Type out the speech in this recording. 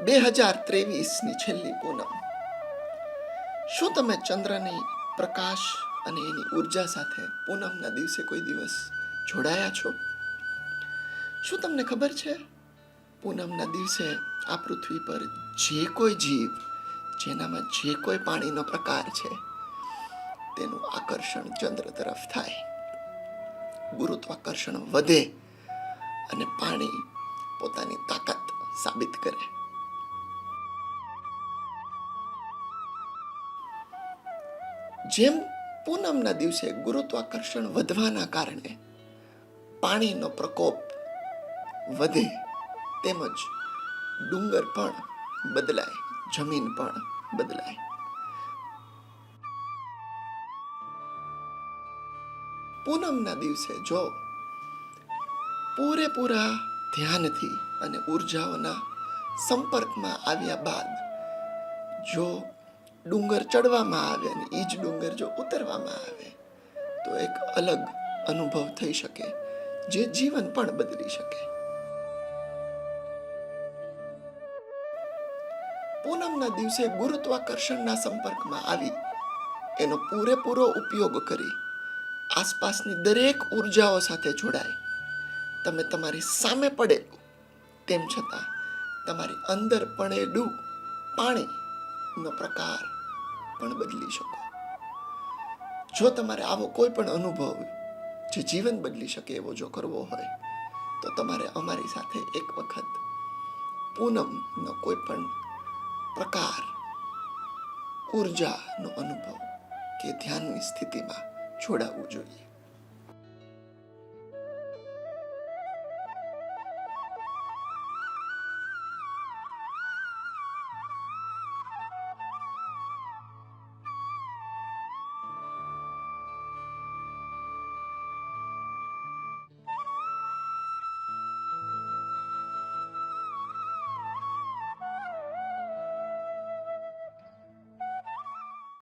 2023ની છેલ્લી પૂનમ. શું તમે ચંદ્રની પ્રકાશ અને એની ઉર્જા સાથે પૂનમના દિવસે કોઈ દિવસ જોડાયા છો? શું તમને ખબર છે, પૂનમના દિવસે આ પૃથ્વી પર જે કોઈ જીવ, જેનામાં જે કોઈ પાણીનો પ્રકાર છે, તેનું આકર્ષણ ચંદ્ર તરફ થાય, ગુરુત્વાકર્ષણ વધે અને પાણી પોતાની તાકાત સાબિત કરે. જેમ પૂનમના દિવસે ગુરુત્વાકર્ષણ વધવાના કારણે પાણીનો પ્રકોપ વધે, તેમજ ડુંગર પણ બદલાય, જમીન પણ બદલાય. પૂનમના દિવસે જો પૂરેપૂરા ધ્યાનથી અને ઉર્જાઓના સંપર્કમાં આવ્યા બાદ જો ડુંગર ચડવામાં આવે અને એ જ ડુંગર જો ઉતરવામાં આવે, તો એક અલગ અનુભવ થઈ શકે, જે જીવન પણ બદલી શકે. પૂનમના દિવસે ગુરુત્વાકર્ષણના સંપર્કમાં આવી એનો પૂરેપૂરો ઉપયોગ કરી આસપાસની દરેક ઉર્જાઓ સાથે જોડાય. તમે તમારી સામે પડેલું, તેમ છતાં તમારી અંદર પડેલું પાણીનો પ્રકાર પણ બદલી શકો. જો તમારે આવો કોઈ પણ અનુભવ જે જીવન બદલી શકે એવો જો કરવો હોય, તો તમારે અમારી સાથે એક વખત પૂનમનો કોઈ પણ પ્રકાર, ઉર્જાનો અનુભવ કે ધ્યાનની સ્થિતિમાં જોડાવવું જોઈએ.